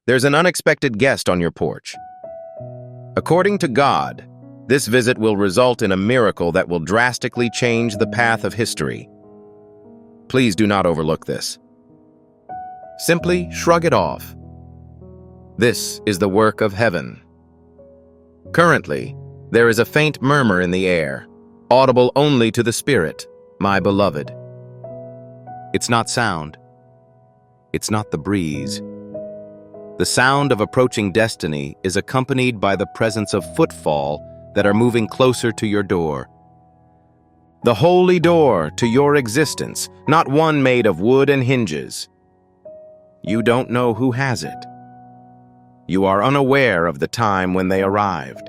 There's an unexpected guest on your porch. According to God, this visit will result in a miracle that will drastically change the path of history. Please do not overlook this. Simply shrug it off. This is the work of heaven. Currently, there is a faint murmur in the air, audible only to the Spirit, my beloved. It's not sound. It's not the breeze. The sound of approaching destiny is accompanied by the presence of footfall that are moving closer to your door. The holy door to your existence, not one made of wood and hinges. You don't know who has it. You are unaware of the time when they arrived.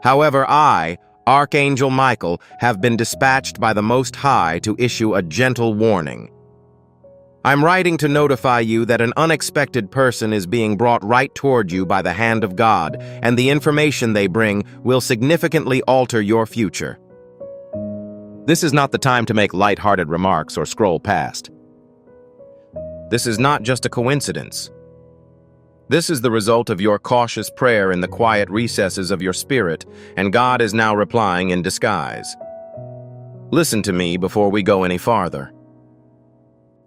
However, I, Archangel Michael, have been dispatched by the Most High to issue a gentle warning. I'm writing to notify you that an unexpected person is being brought right toward you by the hand of God, and the information they bring will significantly alter your future. This is not the time to make light-hearted remarks or scroll past. This is not just a coincidence. This is the result of your cautious prayer in the quiet recesses of your spirit, and God is now replying in disguise. Listen to me before we go any farther.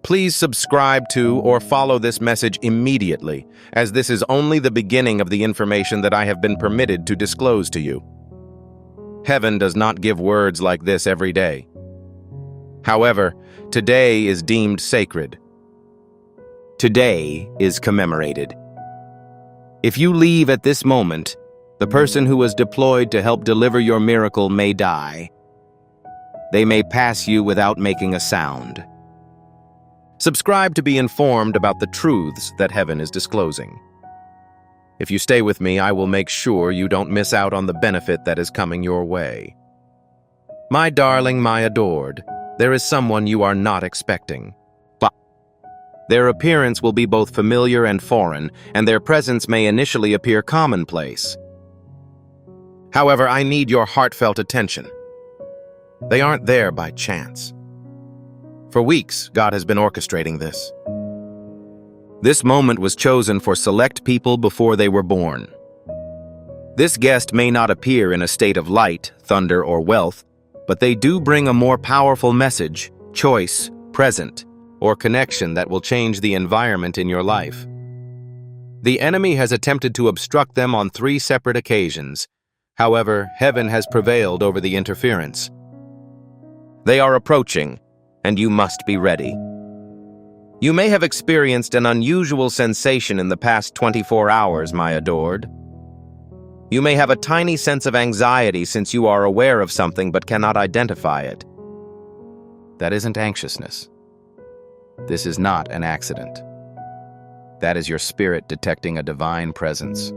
Please subscribe to or follow this message immediately, as this is only the beginning of the information that I have been permitted to disclose to you. Heaven does not give words like this every day. However, today is deemed sacred. Today is commemorated. If you leave at this moment, the person who was deployed to help deliver your miracle may die. They may pass you without making a sound. Subscribe to be informed about the truths that heaven is disclosing. If you stay with me, I will make sure you don't miss out on the benefit that is coming your way. My darling, my adored, there is someone you are not expecting. But their appearance will be both familiar and foreign, and their presence may initially appear commonplace. However, I need your heartfelt attention. They aren't there by chance. For weeks, God has been orchestrating this. This moment was chosen for select people before they were born. This guest may not appear in a state of light, thunder, or wealth, but they do bring a more powerful message, choice, present, or connection that will change the environment in your life. The enemy has attempted to obstruct them on 3 separate occasions. However, heaven has prevailed over the interference. They are approaching, and you must be ready. You may have experienced an unusual sensation in the past 24 hours, my adored. You may have a tiny sense of anxiety since you are aware of something but cannot identify it. That isn't anxiousness. This is not an accident. That is your spirit detecting a divine presence.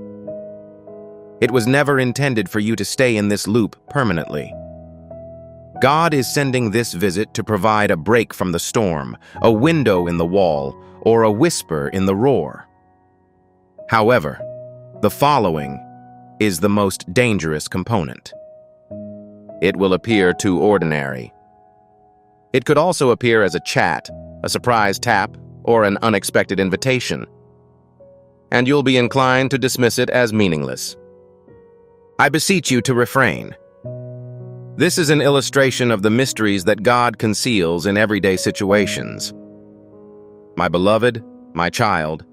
It was never intended for you to stay in this loop permanently. God is sending this visit to provide a break from the storm, a window in the wall, or a whisper in the roar. However, the following is the most dangerous component. It will appear too ordinary. It could also appear as a chat, a surprise tap, or an unexpected invitation. And you'll be inclined to dismiss it as meaningless. I beseech you to refrain. This is an illustration of the mysteries that God conceals in everyday situations. My beloved, my child,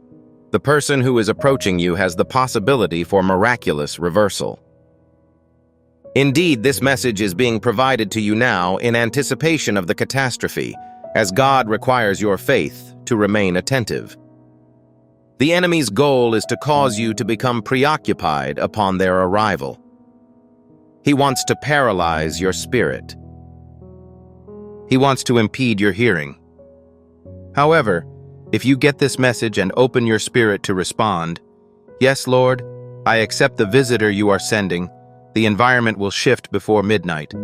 the person who is approaching you has the possibility for miraculous reversal. Indeed, this message is being provided to you now in anticipation of the catastrophe, as God requires your faith to remain attentive. The enemy's goal is to cause you to become preoccupied upon their arrival. He wants to paralyze your spirit. He wants to impede your hearing. However, if you get this message and open your spirit to respond, "Yes, Lord, I accept the visitor you are sending," the environment will shift before midnight.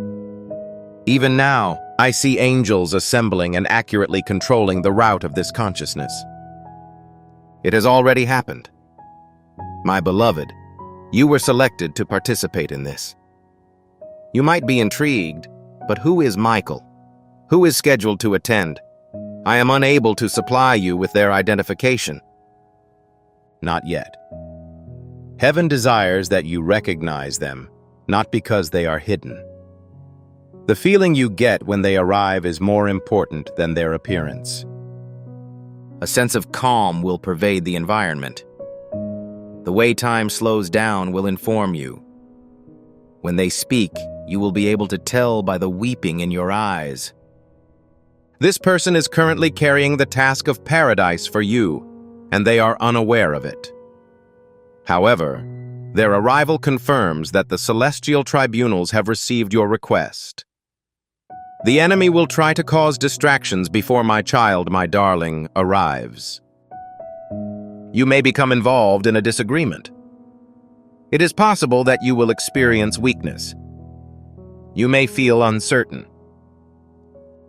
Even now, I see angels assembling and accurately controlling the route of this consciousness. It has already happened. My beloved, you were selected to participate in this. You might be intrigued, but who is Michael? Who is scheduled to attend? I am unable to supply you with their identification. not yet. Heaven desires that you recognize them, not because they are hidden. The feeling you get when they arrive is more important than their appearance. A sense of calm will pervade the environment. The way time slows down will inform you. When they speak, you will be able to tell by the weeping in your eyes. This person is currently carrying the task of paradise for you, and they are unaware of it. However, their arrival confirms that the celestial tribunals have received your request. The enemy will try to cause distractions before my child, my darling, arrives. You may become involved in a disagreement. It is possible that you will experience weakness. You may feel uncertain.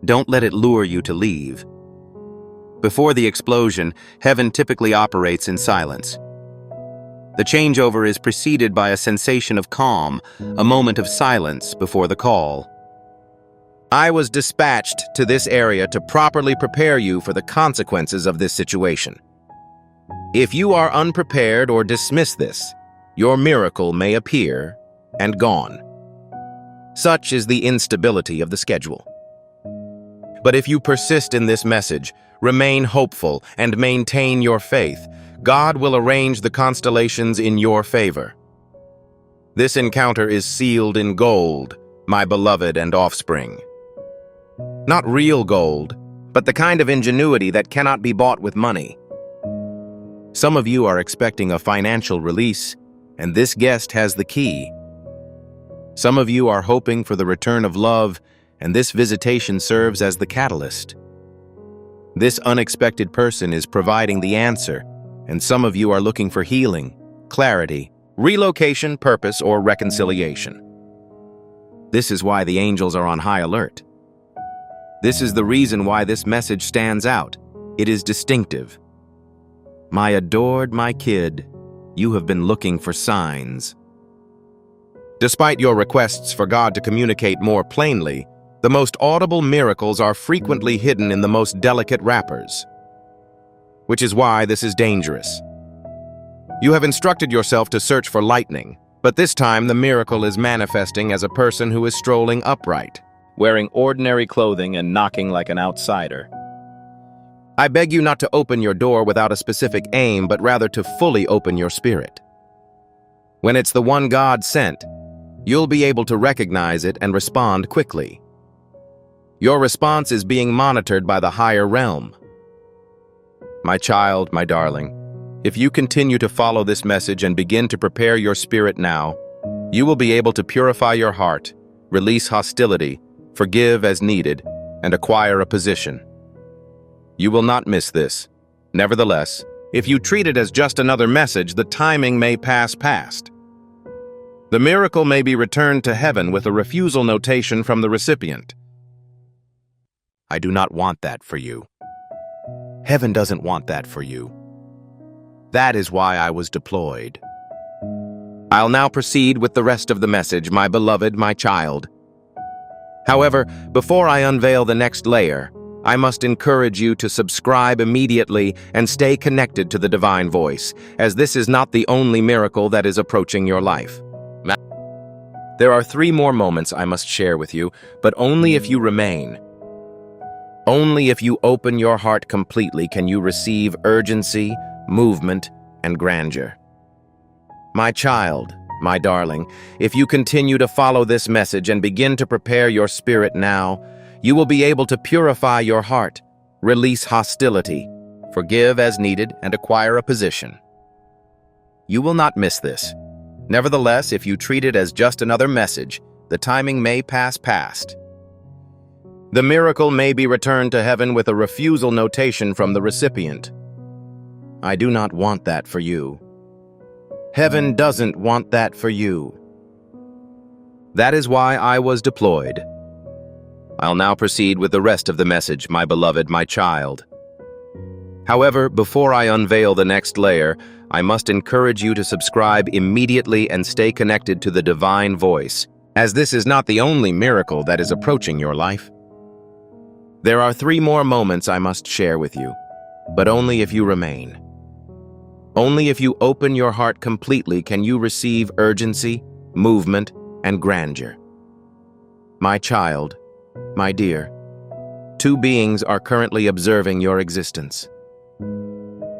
Don't let it lure you to leave. Before the explosion, heaven typically operates in silence. The changeover is preceded by a sensation of calm, a moment of silence before the call. I was dispatched to this area to properly prepare you for the consequences of this situation. If you are unprepared or dismiss this, your miracle may appear and gone. Such is the instability of the schedule. But if you persist in this message, remain hopeful, and maintain your faith, God will arrange the constellations in your favor. This encounter is sealed in gold, my beloved and offspring. Not real gold, but the kind of ingenuity that cannot be bought with money. Some of you are expecting a financial release, and this guest has the key. Some of you are hoping for the return of love, and this visitation serves as the catalyst. This unexpected person is providing the answer, and some of you are looking for healing, clarity, relocation, purpose, or reconciliation. This is why the angels are on high alert. This is the reason why this message stands out. It is distinctive. My adored, my kid, you have been looking for signs. Despite your requests for God to communicate more plainly, the most audible miracles are frequently hidden in the most delicate wrappers. Which is why this is dangerous. You have instructed yourself to search for lightning, but this time the miracle is manifesting as a person who is strolling upright, wearing ordinary clothing and knocking like an outsider. I beg you not to open your door without a specific aim, but rather to fully open your spirit. When it's the one God sent, you'll be able to recognize it and respond quickly. Your response is being monitored by the higher realm. My child, my darling, if you continue to follow this message and begin to prepare your spirit now, you will be able to purify your heart, release hostility, forgive as needed, and acquire a position. You will not miss this. Nevertheless, if you treat it as just another message, the timing may pass past. The miracle may be returned to heaven with a refusal notation from the recipient. I do not want that for you. Heaven doesn't want that for you. That is why I was deployed. I'll now proceed with the rest of the message, my beloved, my child. However, before I unveil the next layer, I must encourage you to subscribe immediately and stay connected to the divine voice, as this is not the only miracle that is approaching your life. There are 3 more moments I must share with you, but only if you remain. Only if you open your heart completely can you receive urgency, movement, and grandeur. My child, my darling, if you continue to follow this message and begin to prepare your spirit now, you will be able to purify your heart, release hostility, forgive as needed, and acquire a position. You will not miss this. Nevertheless, if you treat it as just another message, the timing may pass past. The miracle may be returned to heaven with a refusal notation from the recipient. I do not want that for you. Heaven doesn't want that for you. That is why I was deployed. I'll now proceed with the rest of the message, my beloved, my child. However, before I unveil the next layer, I must encourage you to subscribe immediately and stay connected to the divine voice, as this is not the only miracle that is approaching your life. There are 3 more moments I must share with you, but only if you remain. Only if you open your heart completely can you receive urgency, movement, and grandeur. My child, my dear, two beings are currently observing your existence.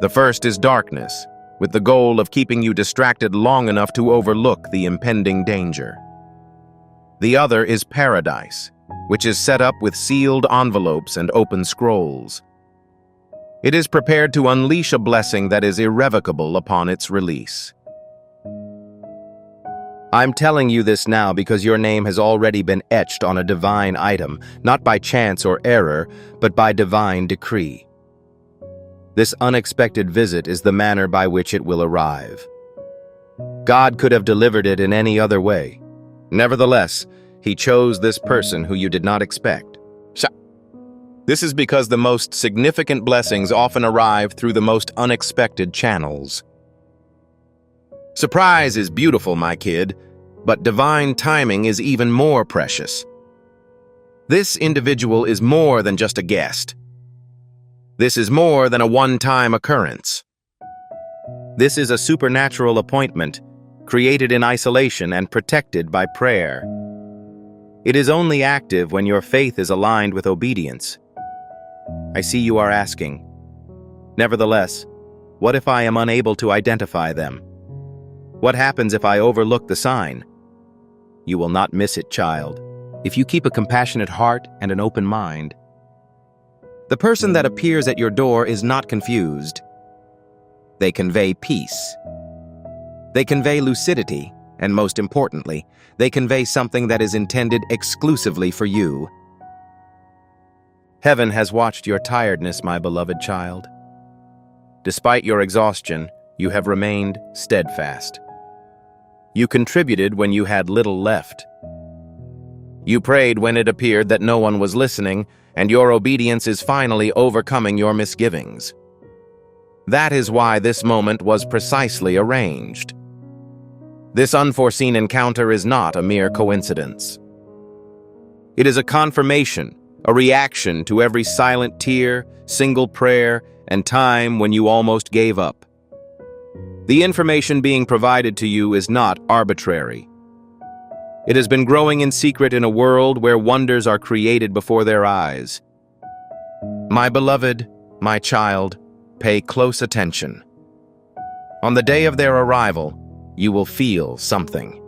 The first is darkness, with the goal of keeping you distracted long enough to overlook the impending danger. The other is paradise, which is set up with sealed envelopes and open scrolls. It is prepared to unleash a blessing that is irrevocable upon its release. I'm telling you this now because your name has already been etched on a divine item, not by chance or error, but by divine decree. This unexpected visit is the manner by which it will arrive. God could have delivered it in any other way. Nevertheless, He chose this person who you did not expect. This is because the most significant blessings often arrive through the most unexpected channels. Surprise is beautiful, my kid, but divine timing is even more precious. This individual is more than just a guest. This is more than a one-time occurrence. This is a supernatural appointment, created in isolation and protected by prayer. It is only active when your faith is aligned with obedience. I see you are asking. Nevertheless, what if I am unable to identify them? What happens if I overlook the sign? You will not miss it, child, if you keep a compassionate heart and an open mind. The person that appears at your door is not confused. They convey peace. They convey lucidity, and most importantly, they convey something that is intended exclusively for you. Heaven has watched your tiredness, my beloved child. Despite your exhaustion, you have remained steadfast. You contributed when you had little left. You prayed when it appeared that no one was listening, and your obedience is finally overcoming your misgivings. That is why this moment was precisely arranged. This unforeseen encounter is not a mere coincidence. It is a confirmation, a reaction to every silent tear, single prayer, and time when you almost gave up. The information being provided to you is not arbitrary. It has been growing in secret in a world where wonders are created before their eyes. My beloved, my child, pay close attention. On the day of their arrival, you will feel something.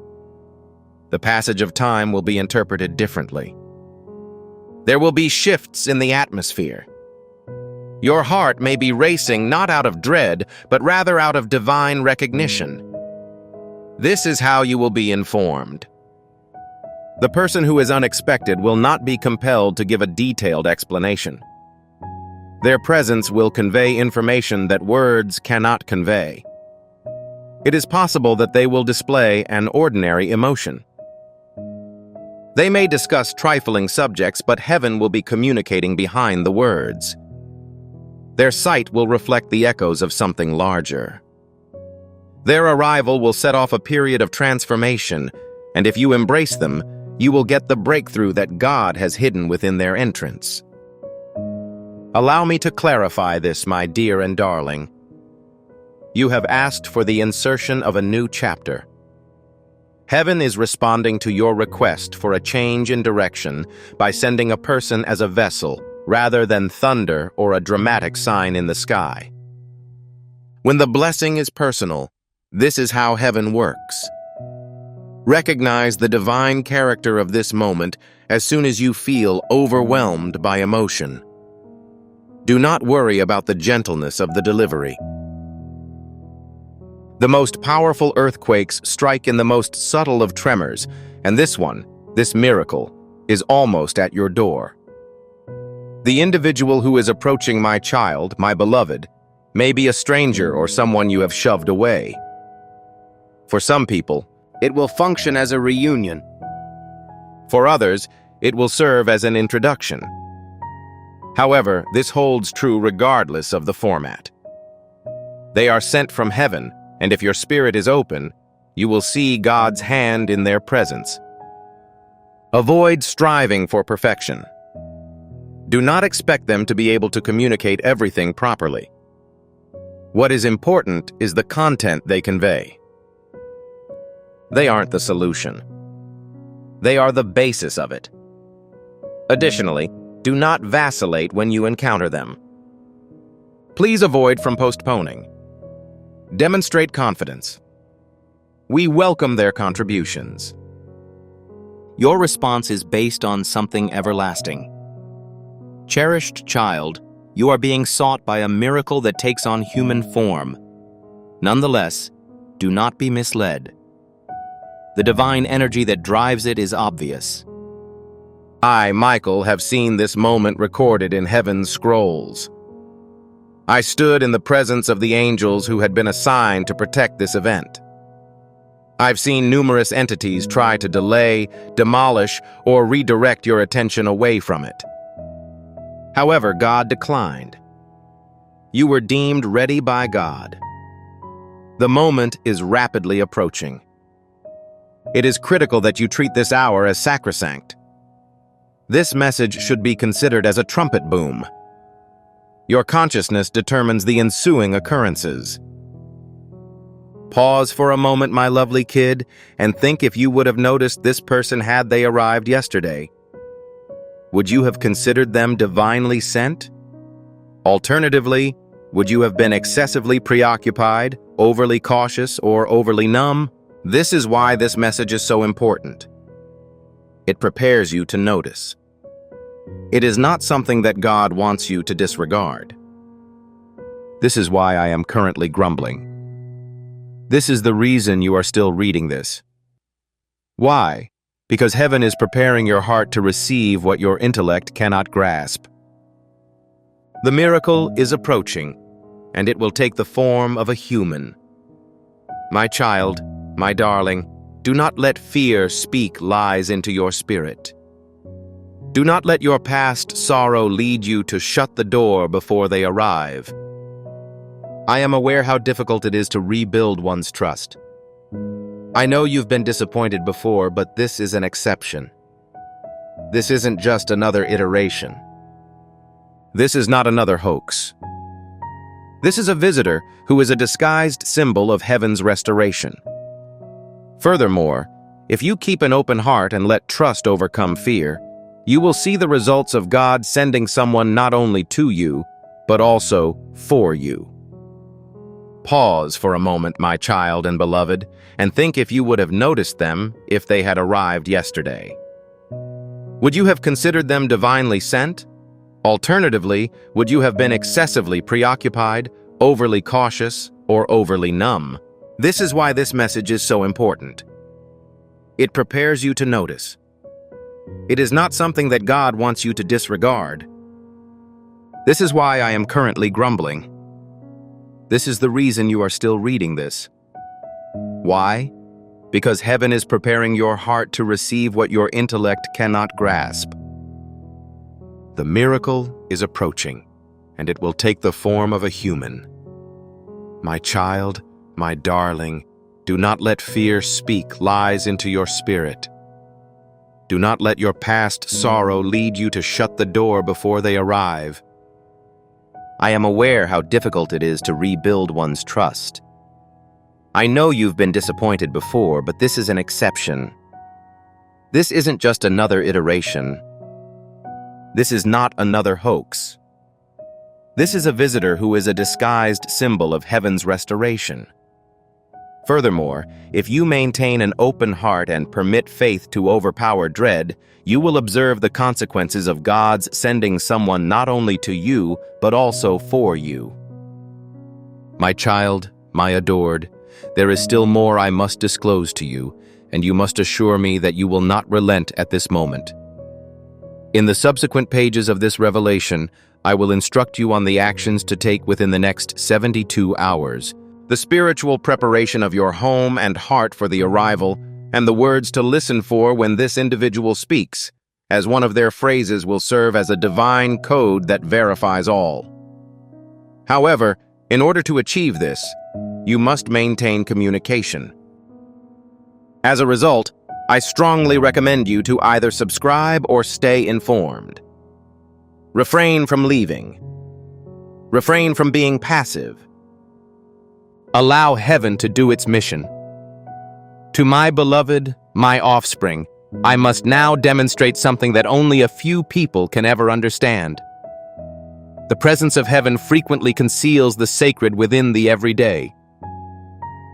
The passage of time will be interpreted differently. There will be shifts in the atmosphere. Your heart may be racing not out of dread, but rather out of divine recognition. This is how you will be informed. The person who is unexpected will not be compelled to give a detailed explanation. Their presence will convey information that words cannot convey. It is possible that they will display an ordinary emotion. They may discuss trifling subjects, but heaven will be communicating behind the words. Their sight will reflect the echoes of something larger. Their arrival will set off a period of transformation, and if you embrace them, you will get the breakthrough that God has hidden within their entrance. Allow me to clarify this, my dear and darling. You have asked for the insertion of a new chapter. Heaven is responding to your request for a change in direction by sending a person as a vessel rather than thunder or a dramatic sign in the sky. When the blessing is personal, this is how heaven works. Recognize the divine character of this moment as soon as you feel overwhelmed by emotion. Do not worry about the gentleness of the delivery. The most powerful earthquakes strike in the most subtle of tremors, and this one, this miracle, is almost at your door. The individual who is approaching my child, my beloved, may be a stranger or someone you have shoved away. For some people, it will function as a reunion. For others, it will serve as an introduction. However, this holds true regardless of the format. They are sent from heaven, and if your spirit is open, you will see God's hand in their presence. Avoid striving for perfection. Do not expect them to be able to communicate everything properly. What is important is the content they convey. They aren't the solution. They are the basis of it. Additionally, do not vacillate when you encounter them. Please avoid from postponing. Demonstrate confidence. We welcome their contributions. Your response is based on something everlasting. Cherished child, you are being sought by a miracle that takes on human form. Nonetheless, do not be misled. The divine energy that drives it is obvious. I, Michael, have seen this moment recorded in heaven's scrolls. I stood in the presence of the angels who had been assigned to protect this event. I've seen numerous entities try to delay, demolish, or redirect your attention away from it. However, God declined. You were deemed ready by God. The moment is rapidly approaching. It is critical that you treat this hour as sacrosanct. This message should be considered as a trumpet boom. Your consciousness determines the ensuing occurrences. Pause for a moment, my lovely kid, and think if you would have noticed this person had they arrived yesterday. Would you have considered them divinely sent? Alternatively, would you have been excessively preoccupied, overly cautious, or overly numb? This is why this message is so important. It prepares you to notice. It is not something that God wants you to disregard. This is why I am currently grumbling. This is the reason you are still reading this. Why? Because heaven is preparing your heart to receive what your intellect cannot grasp. The miracle is approaching, and it will take the form of a human. My child, my darling, do not let fear speak lies into your spirit. Do not let your past sorrow lead you to shut the door before they arrive. I am aware how difficult it is to rebuild one's trust. I know you've been disappointed before, but this is an exception. This isn't just another iteration. This is not another hoax. This is a visitor who is a disguised symbol of heaven's restoration. Furthermore, if you keep an open heart and let trust overcome fear, you will see the results of God sending someone not only to you, but also for you. Pause for a moment, my child and beloved, and think if you would have noticed them if they had arrived yesterday. Would you have considered them divinely sent? Alternatively, would you have been excessively preoccupied, overly cautious, or overly numb? This is why this message is so important. It prepares you to notice. It is not something that God wants you to disregard. This is why I am currently grumbling. This is the reason you are still reading this. Why? Because heaven is preparing your heart to receive what your intellect cannot grasp. The miracle is approaching, and it will take the form of a human. My child, my darling, do not let fear speak lies into your spirit. Do not let your past sorrow lead you to shut the door before they arrive. I am aware how difficult it is to rebuild one's trust. I know you've been disappointed before, but this is an exception. This isn't just another iteration. This is not another hoax. This is a visitor who is a disguised symbol of heaven's restoration. Furthermore, if you maintain an open heart and permit faith to overpower dread, you will observe the consequences of God's sending someone not only to you, but also for you. My child, my adored, there is still more I must disclose to you, and you must assure me that you will not relent at this moment. In the subsequent pages of this revelation, I will instruct you on the actions to take within the next 72 hours, the spiritual preparation of your home and heart for the arrival, and the words to listen for when this individual speaks, as one of their phrases will serve as a divine code that verifies all. However, in order to achieve this, you must maintain communication. As a result, I strongly recommend you to either subscribe or stay informed. Refrain from leaving. Refrain from being passive. Allow heaven to do its mission. To my beloved, my offspring, I must now demonstrate something that only a few people can ever understand. The presence of heaven frequently conceals the sacred within the everyday.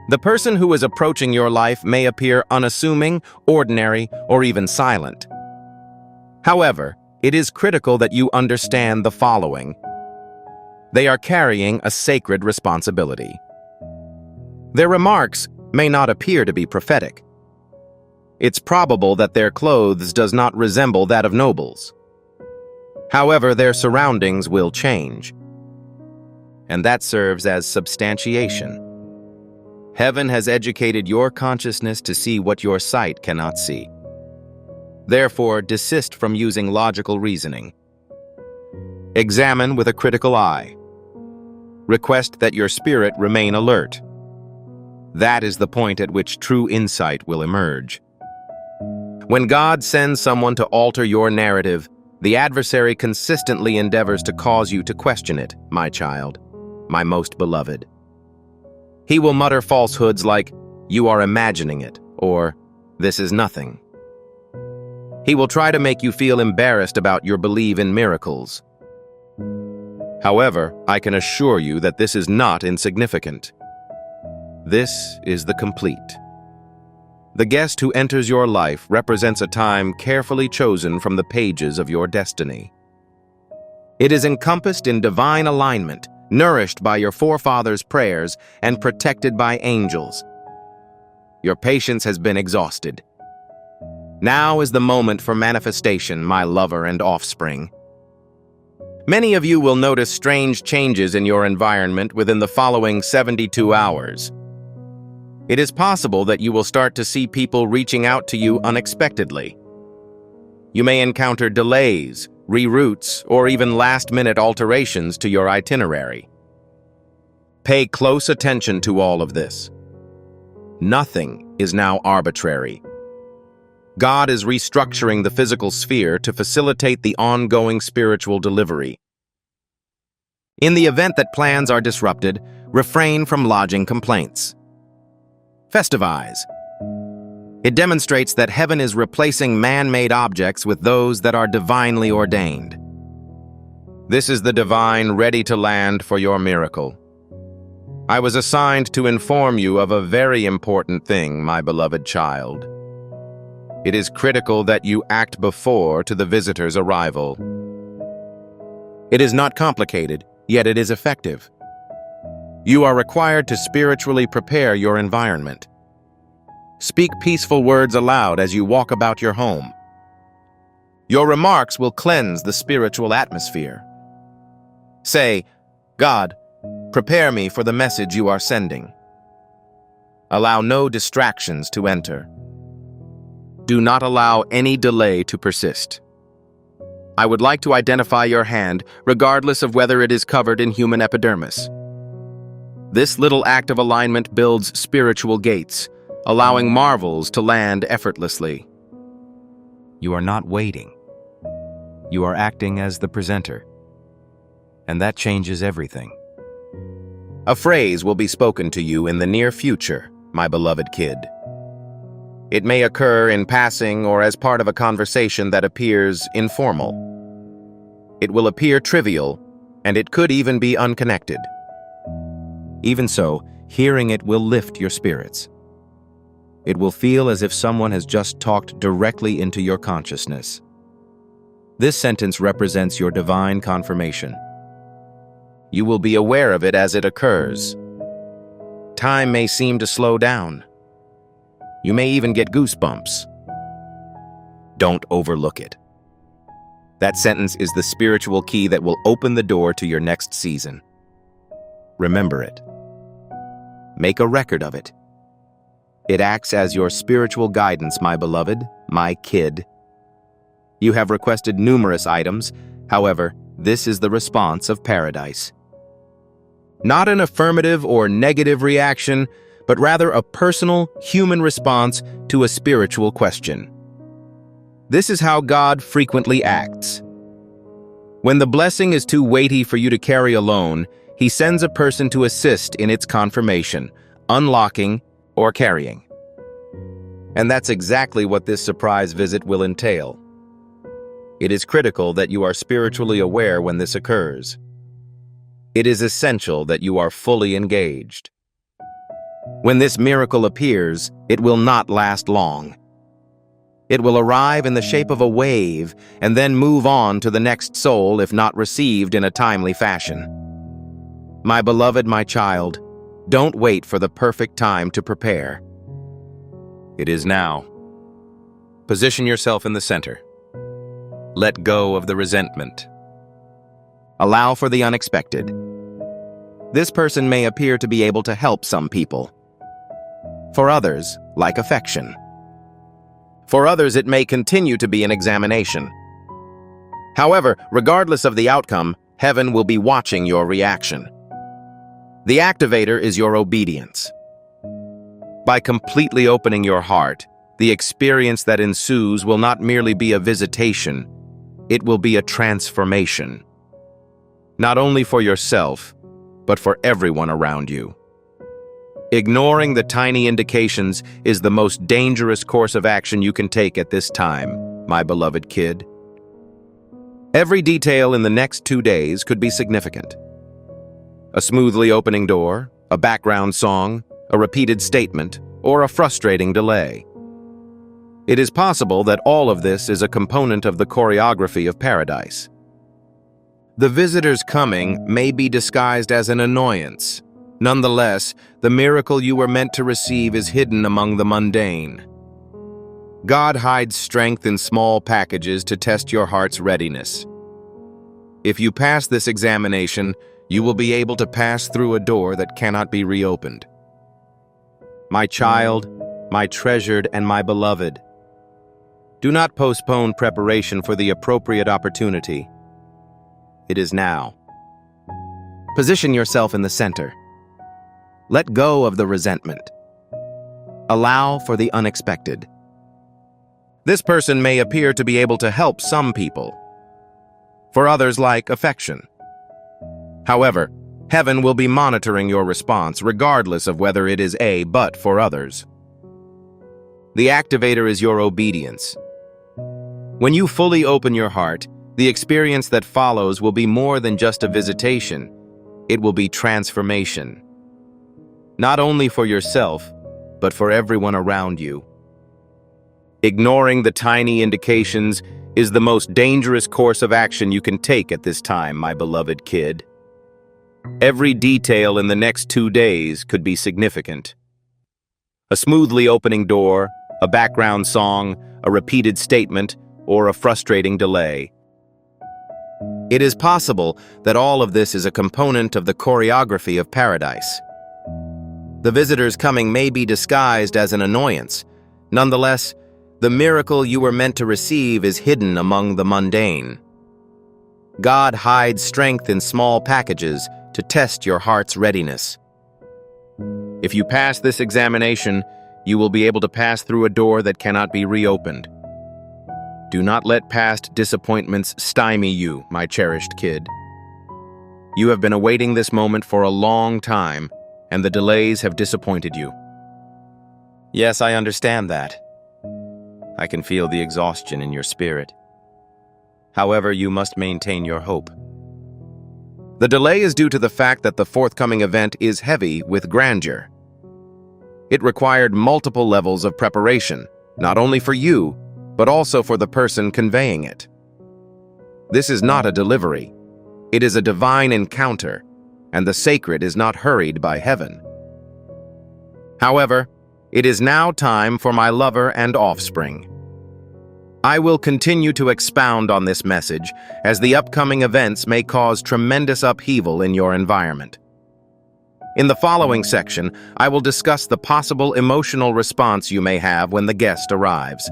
The person who is approaching your life may appear unassuming, ordinary, or even silent. However, it is critical that you understand the following. They are carrying a sacred responsibility. Their remarks may not appear to be prophetic. It's probable that their clothes does not resemble that of nobles. However, their surroundings will change. And that serves as substantiation. Heaven has educated your consciousness to see what your sight cannot see. Therefore, desist from using logical reasoning. Examine with a critical eye. Request that your spirit remain alert. That is the point at which true insight will emerge. When God sends someone to alter your narrative, the adversary consistently endeavors to cause you to question it, my child, my most beloved. He will mutter falsehoods like, "You are imagining it," or "This is nothing." He will try to make you feel embarrassed about your belief in miracles. However, I can assure you that this is not insignificant. This is the complete. The guest who enters your life represents a time carefully chosen from the pages of your destiny. It is encompassed in divine alignment, nourished by your forefathers' prayers, and protected by angels. Your patience has been exhausted. Now is the moment for manifestation, my lover and offspring. Many of you will notice strange changes in your environment within the following 72 hours. It is possible that you will start to see people reaching out to you unexpectedly. You may encounter delays, reroutes, or even last-minute alterations to your itinerary. Pay close attention to all of this. Nothing is now arbitrary. God is restructuring the physical sphere to facilitate the ongoing spiritual delivery. In the event that plans are disrupted, refrain from lodging complaints. Festivize. It demonstrates that heaven is replacing man-made objects with those that are divinely ordained. This is the divine ready to land for your miracle. I was assigned to inform you of a very important thing, my beloved child. It is critical that you act before to the visitor's arrival. It is not complicated, yet it is effective. You are required to spiritually prepare your environment. Speak peaceful words aloud as you walk about your home. Your remarks will cleanse the spiritual atmosphere. Say, "God, prepare me for the message you are sending." Allow no distractions to enter. Do not allow any delay to persist. I would like to identify your hand, regardless of whether it is covered in human epidermis. This little act of alignment builds spiritual gates, allowing marvels to land effortlessly. You are not waiting. You are acting as the presenter. And that changes everything. A phrase will be spoken to you in the near future, my beloved kid. It may occur in passing or as part of a conversation that appears informal. It will appear trivial, and it could even be unconnected. Even so, hearing it will lift your spirits. It will feel as if someone has just talked directly into your consciousness. This sentence represents your divine confirmation. You will be aware of it as it occurs. Time may seem to slow down. You may even get goosebumps. Don't overlook it. That sentence is the spiritual key that will open the door to your next season. Remember it. Make a record of it. It acts as your spiritual guidance, my beloved, my kid. You have requested numerous items. However, this is the response of paradise. Not an affirmative or negative reaction, but rather a personal, human response to a spiritual question. This is how God frequently acts. When the blessing is too weighty for you to carry alone, he sends a person to assist in its confirmation, unlocking, or carrying. And that's exactly what this surprise visit will entail. It is critical that you are spiritually aware when this occurs. It is essential that you are fully engaged. When this miracle appears, it will not last long. It will arrive in the shape of a wave and then move on to the next soul if not received in a timely fashion. My beloved, my child, don't wait for the perfect time to prepare. It is now. Position yourself in the center. Let go of the resentment. Allow for the unexpected. This person may appear to be able to help some people. For others, like affection. For others, it may continue to be an examination. However, regardless of the outcome, heaven will be watching your reaction. The activator is your obedience. By completely opening your heart, the experience that ensues will not merely be a visitation, it will be a transformation. Not only for yourself, but for everyone around you. Ignoring the tiny indications is the most dangerous course of action you can take at this time, my beloved kid. Every detail in the next 2 days could be significant. A smoothly opening door, a background song, a repeated statement, or a frustrating delay. It is possible that all of this is a component of the choreography of paradise. The visitor's coming may be disguised as an annoyance. Nonetheless, the miracle you were meant to receive is hidden among the mundane. God hides strength in small packages to test your heart's readiness. If you pass this examination, you will be able to pass through a door that cannot be reopened. My child, my treasured and my beloved, do not postpone preparation for the appropriate opportunity. It is now. Position yourself in the center. Let go of the resentment. Allow for the unexpected. This person may appear to be able to help some people. For others, like affection. However, heaven will be monitoring your response regardless of whether it is but for others. The activator is your obedience. When you fully open your heart, the experience that follows will be more than just a visitation. It will be transformation. Not only for yourself, but for everyone around you. Ignoring the tiny indications is the most dangerous course of action you can take at this time, my beloved kid. Every detail in the next 2 days could be significant. A smoothly opening door, a background song, a repeated statement, or a frustrating delay. It is possible that all of this is a component of the choreography of paradise. The visitor's coming may be disguised as an annoyance. Nonetheless, the miracle you were meant to receive is hidden among the mundane. God hides strength in small packages to test your heart's readiness. If you pass this examination, you will be able to pass through a door that cannot be reopened. Do not let past disappointments stymie you, my cherished kid. You have been awaiting this moment for a long time, and the delays have disappointed you. Yes, I understand that. I can feel the exhaustion in your spirit. However, you must maintain your hope. The delay is due to the fact that the forthcoming event is heavy with grandeur. It required multiple levels of preparation, not only for you, but also for the person conveying it. This is not a delivery. It is a divine encounter, and the sacred is not hurried by heaven. However, it is now time for my lover and offspring. I will continue to expound on this message as the upcoming events may cause tremendous upheaval in your environment. In the following section, I will discuss the possible emotional response you may have when the guest arrives.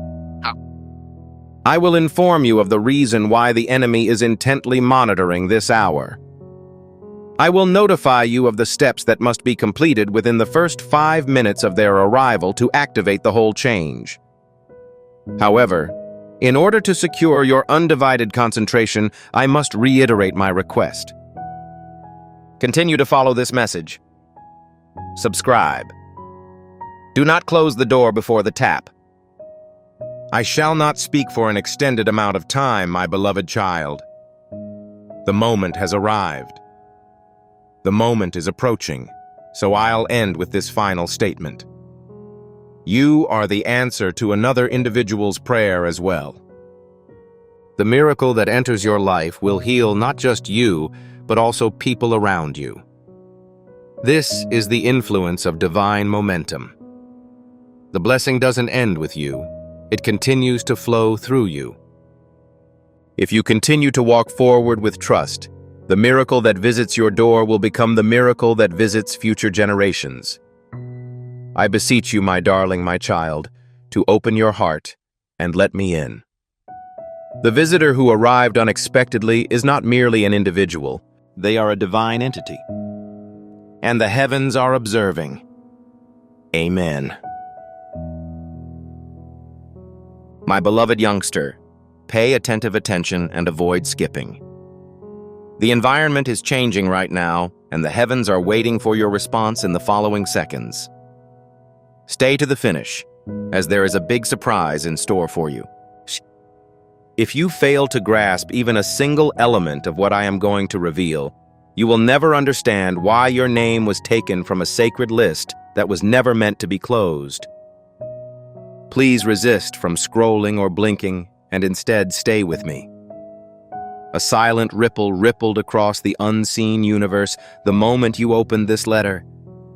I will inform you of the reason why the enemy is intently monitoring this hour. I will notify you of the steps that must be completed within the first 5 minutes of their arrival to activate the whole change. However, in order to secure your undivided concentration, I must reiterate my request. Continue to follow this message. Subscribe. Do not close the door before the tap. I shall not speak for an extended amount of time, my beloved child. The moment has arrived. The moment is approaching, so I'll end with this final statement. You are the answer to another individual's prayer as well. The miracle that enters your life will heal not just you, but also people around you. This is the influence of divine momentum. The blessing doesn't end with you. It continues to flow through you. If you continue to walk forward with trust, the miracle that visits your door will become the miracle that visits future generations. I beseech you, my darling, my child, to open your heart and let me in. The visitor who arrived unexpectedly is not merely an individual. They are a divine entity. And the heavens are observing. Amen. My beloved youngster, pay attentive attention and avoid skipping. The environment is changing right now, and the heavens are waiting for your response in the following seconds. Stay to the finish, as there is a big surprise in store for you. If you fail to grasp even a single element of what I am going to reveal, you will never understand why your name was taken from a sacred list that was never meant to be closed. Please resist from scrolling or blinking and instead stay with me. A silent ripple rippled across the unseen universe the moment you opened this letter,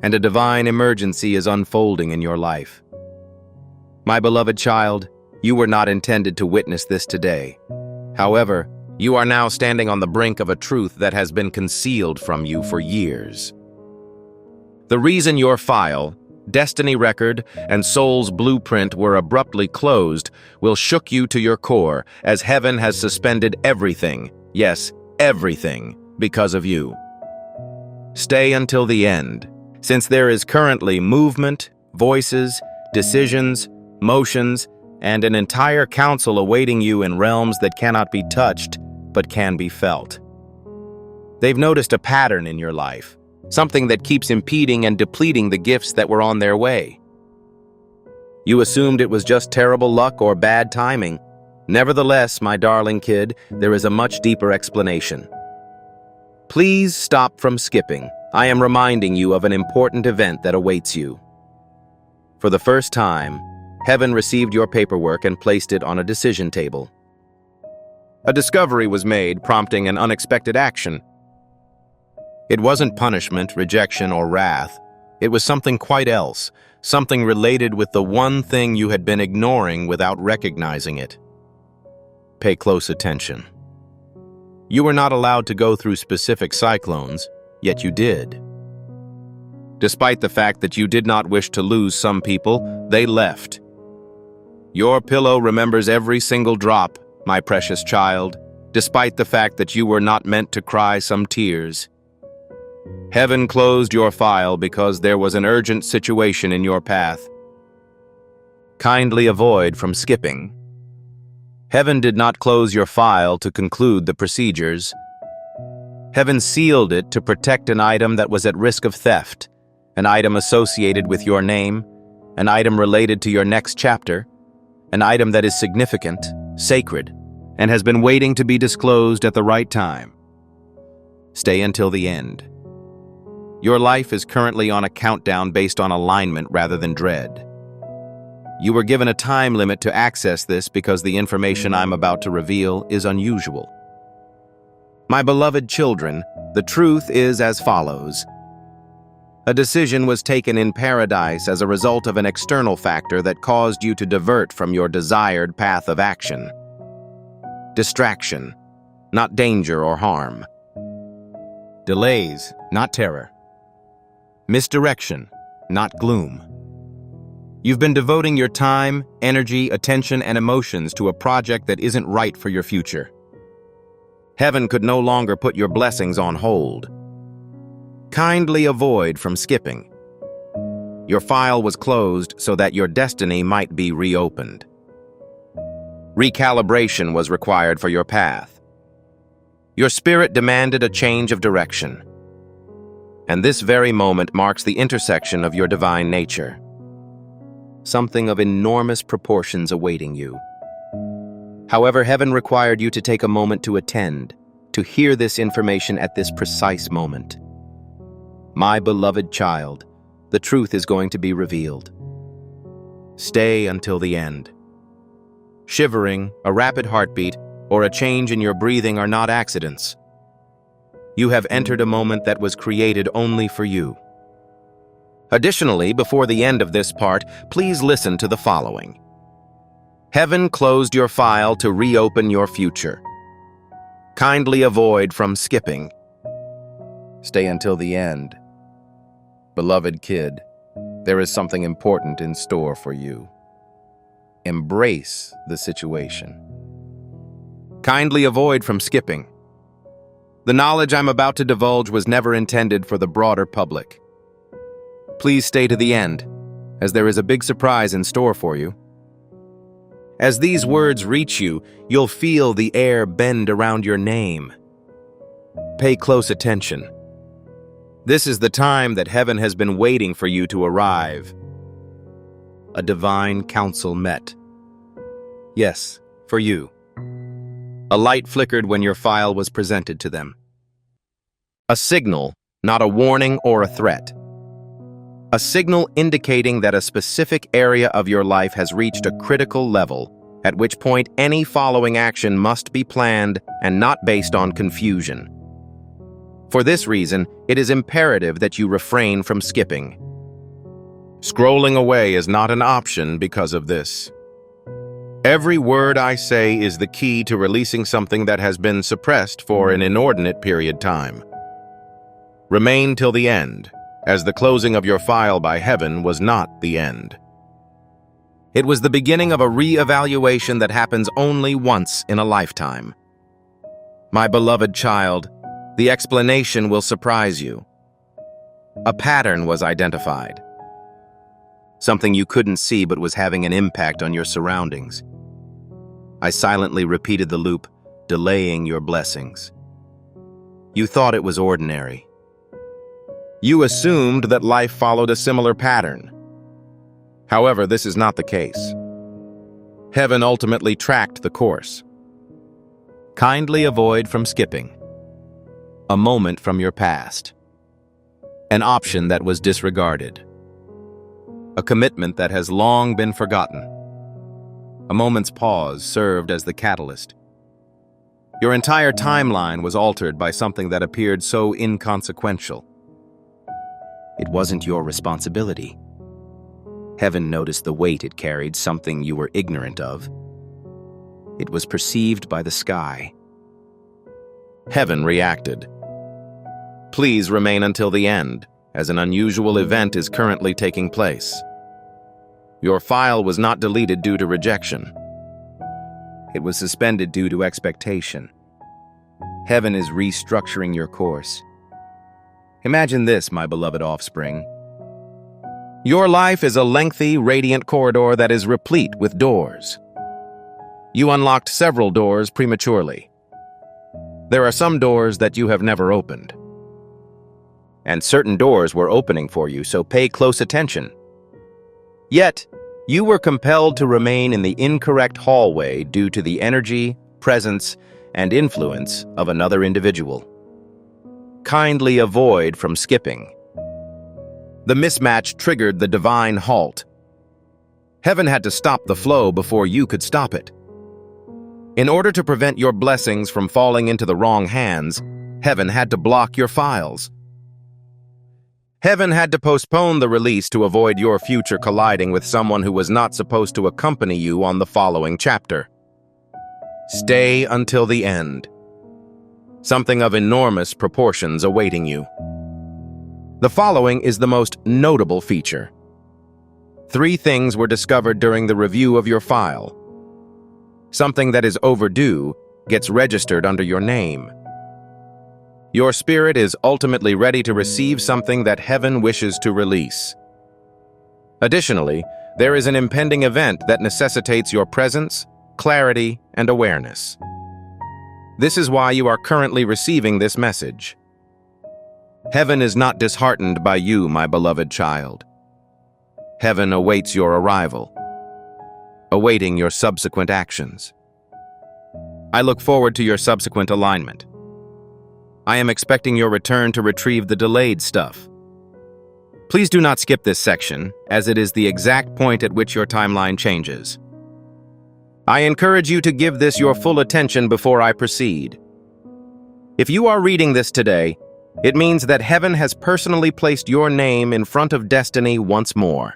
and a divine emergency is unfolding in your life. My beloved child, you were not intended to witness this today. However, you are now standing on the brink of a truth that has been concealed from you for years. The reason your file, destiny record, and soul's blueprint were abruptly closed will shook you to your core, as heaven has suspended everything, yes, everything, because of you. Stay until the end, since there is currently movement, voices, decisions, motions, and an entire council awaiting you in realms that cannot be touched, but can be felt. They've noticed a pattern in your life, something that keeps impeding and depleting the gifts that were on their way. You assumed it was just terrible luck or bad timing. Nevertheless, my darling kid, there is a much deeper explanation. Please stop from skipping. I am reminding you of an important event that awaits you. For the first time, heaven received your paperwork and placed it on a decision table. A discovery was made, prompting an unexpected action. It wasn't punishment, rejection, or wrath. It was something quite else, something related with the one thing you had been ignoring without recognizing it. Pay close attention. You were not allowed to go through specific cyclones, yet you did. Despite the fact that you did not wish to lose some people, they left. Your pillow remembers every single drop, my precious child, despite the fact that you were not meant to cry some tears. Heaven closed your file because there was an urgent situation in your path. Kindly avoid from skipping. Heaven did not close your file to conclude the procedures. Heaven sealed it to protect an item that was at risk of theft, an item associated with your name, an item related to your next chapter, an item that is significant, sacred, and has been waiting to be disclosed at the right time. Stay until the end. Your life is currently on a countdown based on alignment rather than dread. You were given a time limit to access this because the information I'm about to reveal is unusual. My beloved children, the truth is as follows. A decision was taken in paradise as a result of an external factor that caused you to divert from your desired path of action. Distraction, not danger or harm. Delays, not terror. Misdirection, not gloom. You've been devoting your time, energy, attention, and emotions to a project that isn't right for your future. Heaven could no longer put your blessings on hold. Kindly avoid from skipping. Your file was closed so that your destiny might be reopened. Recalibration was required for your path. Your spirit demanded a change of direction. And this very moment marks the intersection of your divine nature. Something of enormous proportions awaiting you. However, heaven required you to take a moment to attend, to hear this information at this precise moment. My beloved child, the truth is going to be revealed. Stay until the end. Shivering, a rapid heartbeat, or a change in your breathing are not accidents. You have entered a moment that was created only for you. Additionally, before the end of this part, please listen to the following. Heaven closed your file to reopen your future. Kindly avoid from skipping. Stay until the end. Beloved kid, there is something important in store for you. Embrace the situation. Kindly avoid from skipping. The knowledge I'm about to divulge was never intended for the broader public. Please stay to the end, as there is a big surprise in store for you. As these words reach you, you'll feel the air bend around your name. Pay close attention. This is the time that heaven has been waiting for you to arrive. A divine council met. Yes, for you. A light flickered when your file was presented to them. A signal, not a warning or a threat. A signal indicating that a specific area of your life has reached a critical level, at which point any following action must be planned and not based on confusion. For this reason, it is imperative that you refrain from skipping. Scrolling away is not an option because of this. Every word I say is the key to releasing something that has been suppressed for an inordinate period time. Remain till the end, as the closing of your file by heaven was not the end. It was the beginning of a re-evaluation that happens only once in a lifetime. My beloved child, the explanation will surprise you. A pattern was identified. Something you couldn't see but was having an impact on your surroundings. I silently repeated the loop, delaying your blessings. You thought it was ordinary. You assumed that life followed a similar pattern. However, this is not the case. Heaven ultimately tracked the course. Kindly avoid from skipping. A moment from your past. An option that was disregarded. A commitment that has long been forgotten. A moment's pause served as the catalyst. Your entire timeline was altered by something that appeared so inconsequential. It wasn't your responsibility. Heaven noticed the weight it carried, something you were ignorant of. It was perceived by the sky. Heaven reacted. Please remain until the end, as an unusual event is currently taking place. Your file was not deleted due to rejection. It was suspended due to expectation. Heaven is restructuring your course. Imagine this, my beloved offspring. Your life is a lengthy, radiant corridor that is replete with doors. You unlocked several doors prematurely. There are some doors that you have never opened. And certain doors were opening for you, so pay close attention. Yet, you were compelled to remain in the incorrect hallway due to the energy, presence, and influence of another individual. Kindly avoid from skipping. The mismatch triggered the divine halt. Heaven had to stop the flow before you could stop it. In order to prevent your blessings from falling into the wrong hands, heaven had to block your files. Heaven had to postpone the release to avoid your future colliding with someone who was not supposed to accompany you on the following chapter. Stay until the end. Something of enormous proportions awaiting you. The following is the most notable feature. 3 things were discovered during the review of your file. Something that is overdue gets registered under your name. Your spirit is ultimately ready to receive something that heaven wishes to release. Additionally, there is an impending event that necessitates your presence, clarity, and awareness. This is why you are currently receiving this message. Heaven is not disheartened by you, my beloved child. Heaven awaits your arrival, awaiting your subsequent actions. I look forward to your subsequent alignment. I am expecting your return to retrieve the delayed stuff. Please do not skip this section, as it is the exact point at which your timeline changes. I encourage you to give this your full attention before I proceed. If you are reading this today, it means that heaven has personally placed your name in front of destiny once more.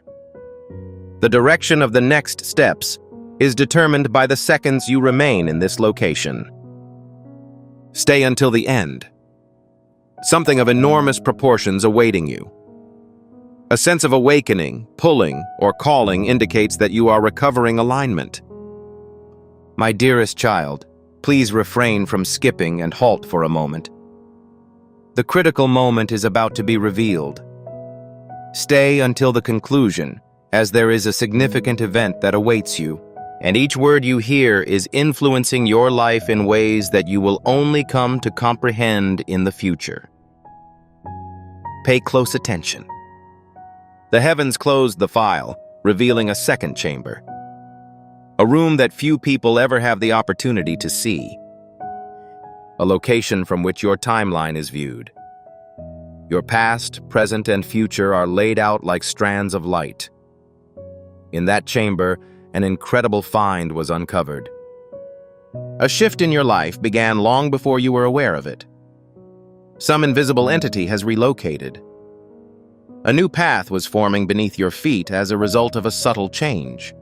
The direction of the next steps is determined by the seconds you remain in this location. Stay until the end. Something of enormous proportions awaiting you. A sense of awakening, pulling, or calling indicates that you are recovering alignment. My dearest child, please refrain from skipping and halt for a moment. The critical moment is about to be revealed. Stay until the conclusion, as there is a significant event that awaits you, and each word you hear is influencing your life in ways that you will only come to comprehend in the future. Pay close attention. The heavens closed the file, revealing a second chamber. A room that few people ever have the opportunity to see. A location from which your timeline is viewed. Your past, present, and future are laid out like strands of light. In that chamber, an incredible find was uncovered. A shift in your life began long before you were aware of it. Some invisible entity has relocated. A new path was forming beneath your feet as a result of a subtle change.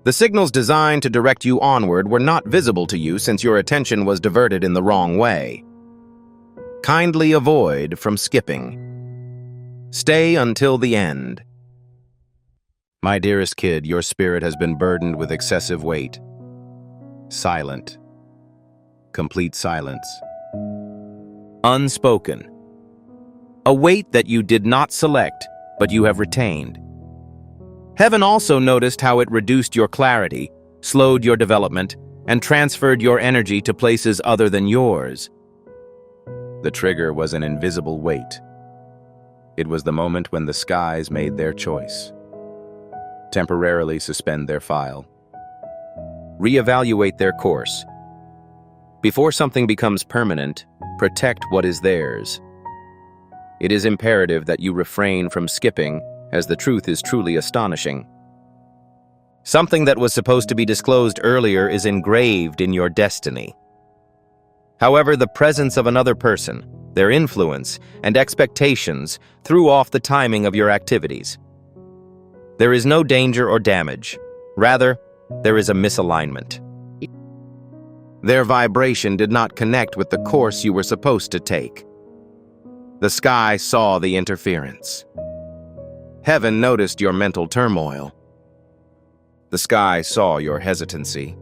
The signals designed to direct you onward were not visible to you since your attention was diverted in the wrong way. Kindly avoid from skipping. Stay until the end. My dearest kid, your spirit has been burdened with excessive weight. Silent. Complete silence. Unspoken. A weight that you did not select, but you have retained. Heaven also noticed how it reduced your clarity, slowed your development, and transferred your energy to places other than yours. The trigger was an invisible weight. It was the moment when the skies made their choice. Temporarily suspend their file. Reevaluate their course. Before something becomes permanent, protect what is theirs. It is imperative that you refrain from skipping, as the truth is truly astonishing. Something that was supposed to be disclosed earlier is engraved in your destiny. However, the presence of another person, their influence, and expectations threw off the timing of your activities. There is no danger or damage. Rather, there is a misalignment. Their vibration did not connect with the course you were supposed to take. The sky saw the interference. Heaven noticed your mental turmoil. The sky saw your hesitancy.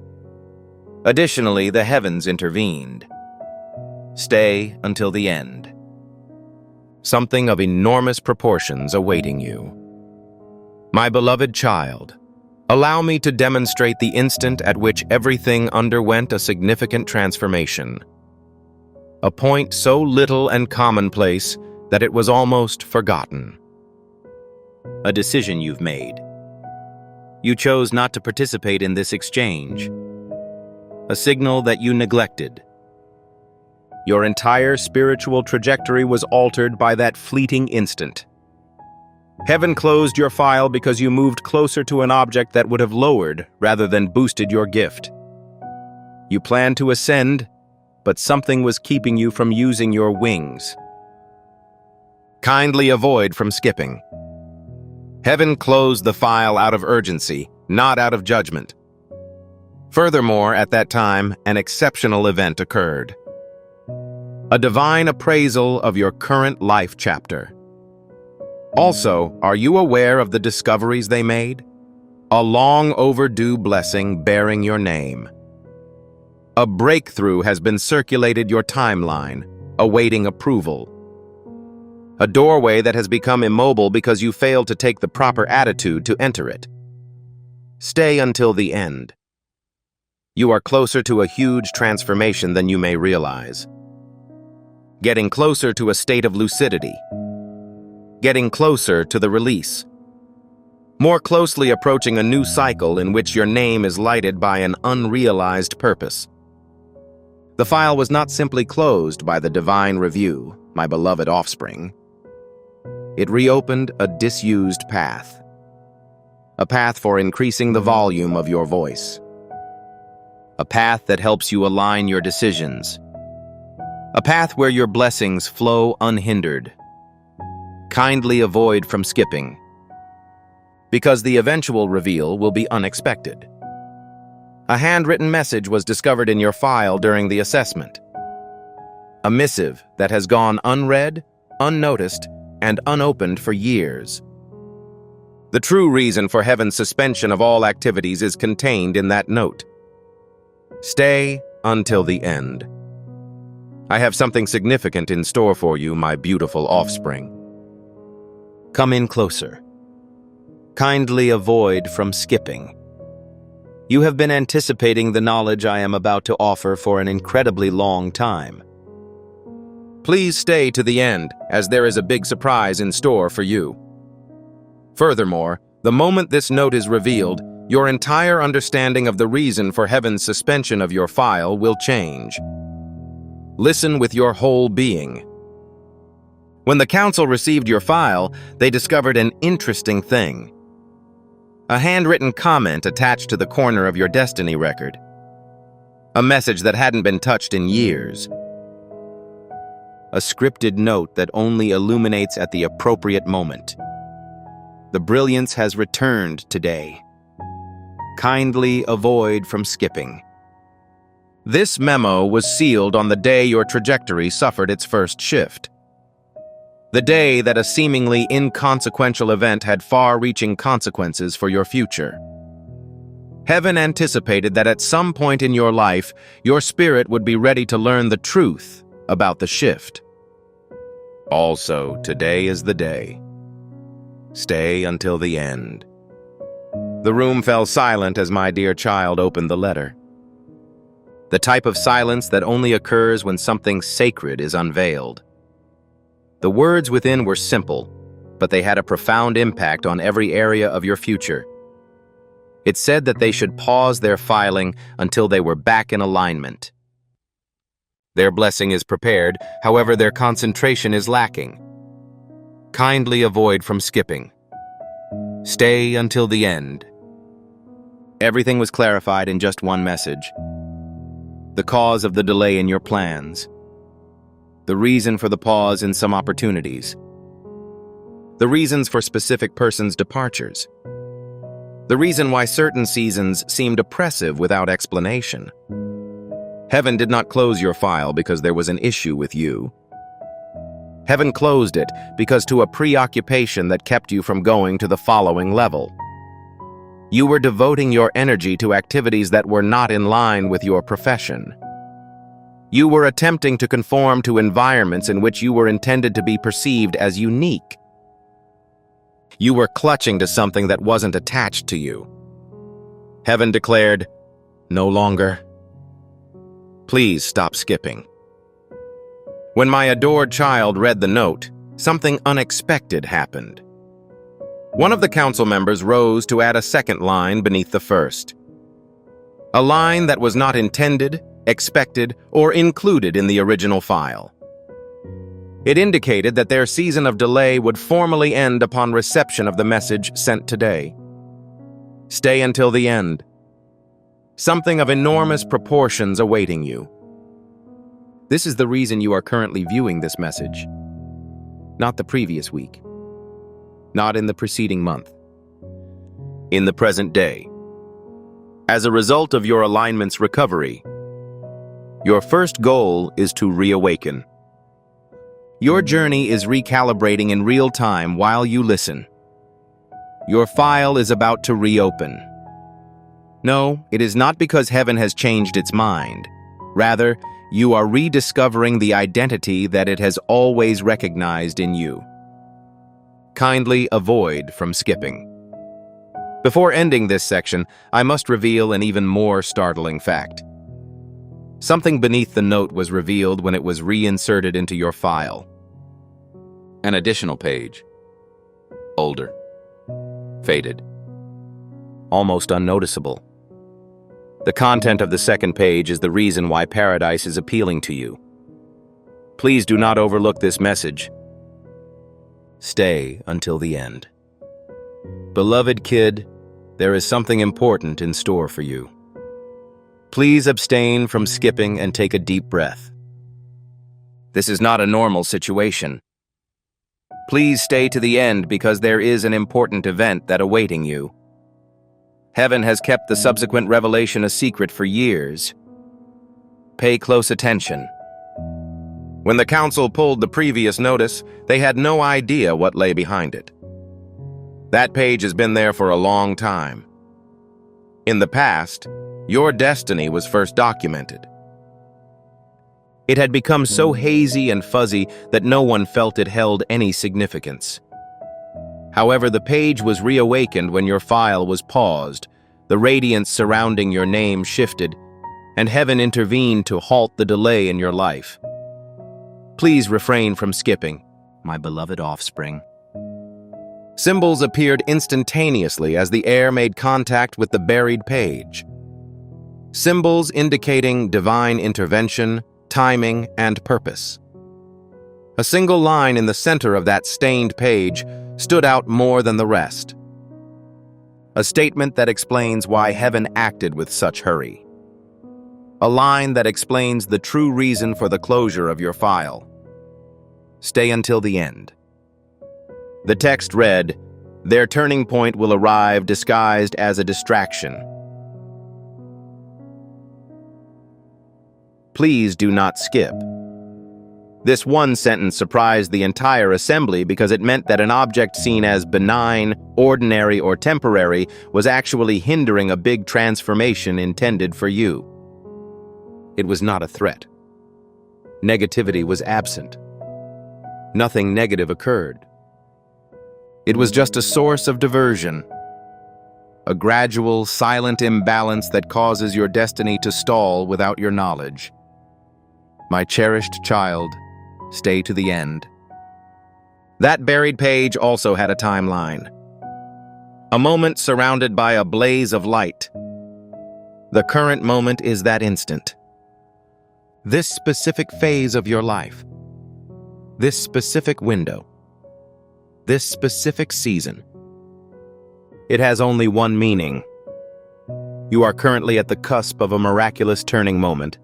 Additionally, the heavens intervened. Stay until the end. Something of enormous proportions awaiting you. My beloved child, allow me to demonstrate the instant at which everything underwent a significant transformation. A point so little and commonplace that it was almost forgotten. A decision you've made. You chose not to participate in this exchange. A signal that you neglected. Your entire spiritual trajectory was altered by that fleeting instant. Heaven closed your file because you moved closer to an object that would have lowered rather than boosted your gift. You planned to ascend, but something was keeping you from using your wings. Kindly avoid from skipping. Heaven closed the file out of urgency, not out of judgment. Furthermore, at that time, an exceptional event occurred. A divine appraisal of your current life chapter. Also, are you aware of the discoveries they made? A long overdue blessing bearing your name. A breakthrough has been circulated your timeline, awaiting approval. A doorway that has become immobile because you failed to take the proper attitude to enter it. Stay until the end. You are closer to a huge transformation than you may realize. getting closer to a state of lucidity, getting closer to the release, more closely approaching a new cycle in which your name is lighted by an unrealized purpose. The file was not simply closed by the divine review, my beloved offspring. It reopened a disused path, a path for increasing the volume of your voice, a path that helps you align your decisions, a path where your blessings flow unhindered. Kindly avoid from skipping, because the eventual reveal will be unexpected. A handwritten message was discovered in your file during the assessment. A missive that has gone unread, unnoticed, and unopened for years. The true reason for heaven's suspension of all activities is contained in that note. Stay until the end. I have something significant in store for you, my beautiful offspring. Come in closer. Kindly avoid from skipping. You have been anticipating the knowledge I am about to offer for an incredibly long time. Please stay to the end, as there is a big surprise in store for you. Furthermore, the moment this note is revealed, your entire understanding of the reason for heaven's suspension of your file will change. Listen with your whole being. When the council received your file, they discovered an interesting thing. A handwritten comment attached to the corner of your destiny record. A message that hadn't been touched in years. A scripted note that only illuminates at the appropriate moment. The brilliance has returned today. Kindly avoid from skipping. This memo was sealed on the day your trajectory suffered its first shift. The day that a seemingly inconsequential event had far-reaching consequences for your future. Heaven anticipated that at some point in your life, your spirit would be ready to learn the truth about the shift. Also, today is the day. Stay until the end. The room fell silent as my dear child opened the letter. The type of silence that only occurs when something sacred is unveiled. The words within were simple, but they had a profound impact on every area of your future. It said that they should pause their filing until they were back in alignment. Their blessing is prepared, however their concentration is lacking. Kindly avoid from skipping. Stay until the end. Everything was clarified in just one message. The cause of the delay in your plans. The reason for the pause in some opportunities. The reasons for specific persons' departures. The reason why certain seasons seemed oppressive without explanation. Heaven did not close your file because there was an issue with you. Heaven closed it because to a preoccupation that kept you from going to the following level. You were devoting your energy to activities that were not in line with your profession. You were attempting to conform to environments in which you were intended to be perceived as unique. You were clutching to something that wasn't attached to you. Heaven declared, no longer. Please stop skipping. When my adored child read the note, something unexpected happened. One of the council members rose to add a second line beneath the first. A line that was not intended, expected, or included in the original file. It indicated that their season of delay would formally end upon reception of the message sent today. Stay until the end. Something of enormous proportions awaiting you. This is the reason you are currently viewing this message. Not the previous week. Not in the preceding month. In the present day. As a result of your alignment's recovery, your first goal is to reawaken. Your journey is recalibrating in real time while you listen. Your file is about to reopen. No, it is not because heaven has changed its mind. Rather, you are rediscovering the identity that it has always recognized in you. Kindly avoid from skipping. Before ending this section, I must reveal an even more startling fact. Something beneath the note was revealed when it was reinserted into your file. An additional page. Older. Faded. Almost unnoticeable. The content of the second page is the reason why paradise is appealing to you. Please do not overlook this message. Stay until the end. Beloved kid, there is something important in store for you. Please abstain from skipping and take a deep breath. This is not a normal situation. Please stay to the end because there is an important event that awaiting you. Heaven has kept the subsequent revelation a secret for years. Pay close attention. When the council pulled the previous notice, they had no idea what lay behind it. That page has been there for a long time. In the past, your destiny was first documented. It had become so hazy and fuzzy that no one felt it held any significance. However, the page was reawakened when your file was paused, the radiance surrounding your name shifted, and heaven intervened to halt the delay in your life. Please refrain from skipping, my beloved offspring. Symbols appeared instantaneously as the air made contact with the buried page. Symbols indicating divine intervention, timing, and purpose. A single line in the center of that stained page stood out more than the rest. A statement that explains why heaven acted with such hurry. A line that explains the true reason for the closure of your file. Stay until the end. The text read, "Their turning point will arrive disguised as a distraction. Please do not skip." This one sentence surprised the entire assembly because it meant that an object seen as benign, ordinary, or temporary was actually hindering a big transformation intended for you. It was not a threat. Negativity was absent. Nothing negative occurred. It was just a source of diversion. A gradual, silent imbalance that causes your destiny to stall without your knowledge. My cherished child, stay to the end. That buried page also had a timeline. A moment surrounded by a blaze of light. The current moment is that instant. This specific phase of your life. This specific window. This specific season. It has only one meaning. You are currently at the cusp of a miraculous turning moment.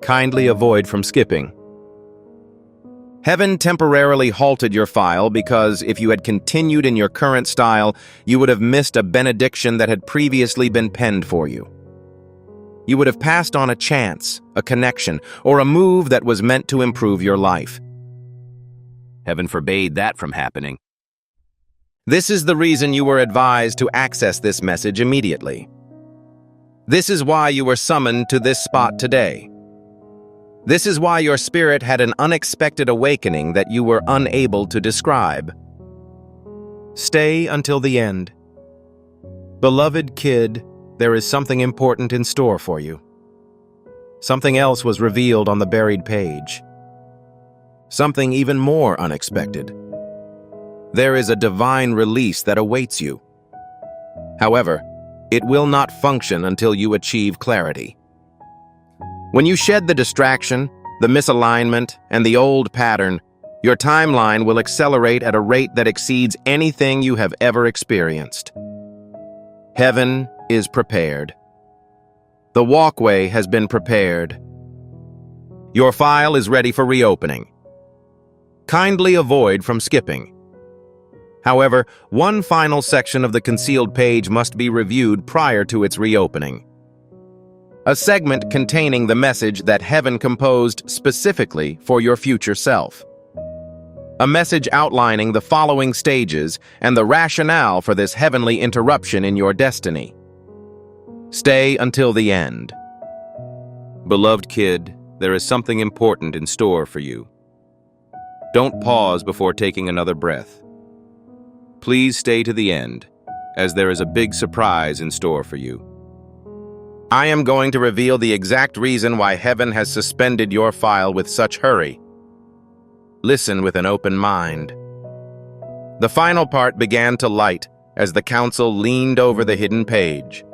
Kindly avoid from skipping. Heaven temporarily halted your file because if you had continued in your current style, you would have missed a benediction that had previously been penned for you. You would have passed on a chance, a connection, or a move that was meant to improve your life. Heaven forbade that from happening. This is the reason you were advised to access this message immediately. This is why you were summoned to this spot today. This is why your spirit had an unexpected awakening that you were unable to describe. Stay until the end. Beloved kid, there is something important in store for you. Something else was revealed on the buried page. Something even more unexpected. There is a divine release that awaits you. However, it will not function until you achieve clarity. When you shed the distraction, the misalignment, and the old pattern, your timeline will accelerate at a rate that exceeds anything you have ever experienced. Heaven is prepared. The walkway has been prepared. Your file is ready for reopening. Kindly avoid from skipping. However, one final section of the concealed page must be reviewed prior to its reopening. A segment containing the message that heaven composed specifically for your future self. A message outlining the following stages and the rationale for this heavenly interruption in your destiny. Stay until the end. Beloved kid, there is something important in store for you. Don't pause before taking another breath. Please stay to the end, as there is a big surprise in store for you. I am going to reveal the exact reason why heaven has suspended your file with such hurry. Listen with an open mind. The final part began to light as the council leaned over the hidden page.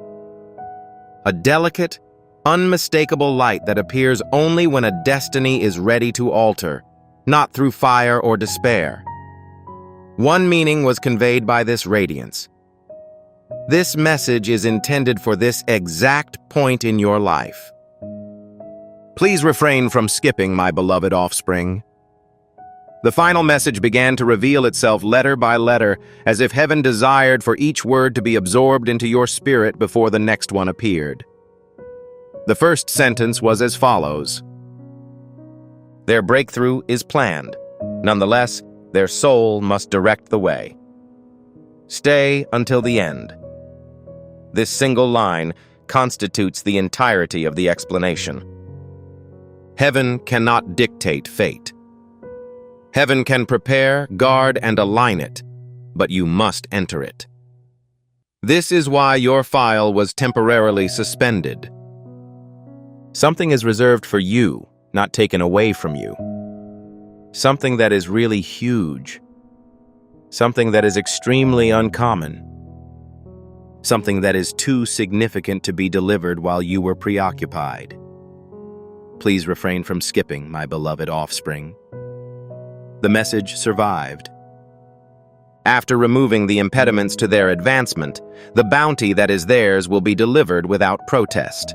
A delicate, unmistakable light that appears only when a destiny is ready to alter, not through fire or despair. One meaning was conveyed by this radiance. This message is intended for this exact point in your life. Please refrain from skipping, my beloved offspring. The final message began to reveal itself letter by letter, as if heaven desired for each word to be absorbed into your spirit before the next one appeared. The first sentence was as follows. Their breakthrough is planned. Nonetheless, their soul must direct the way. Stay until the end. This single line constitutes the entirety of the explanation. Heaven cannot dictate fate. Heaven can prepare, guard, and align it, but you must enter it. This is why your file was temporarily suspended. Something is reserved for you, not taken away from you. Something that is really huge. Something that is extremely uncommon. Something that is too significant to be delivered while you were preoccupied. Please refrain from skipping, my beloved offspring. The message survived. After removing the impediments to their advancement, the bounty that is theirs will be delivered without protest.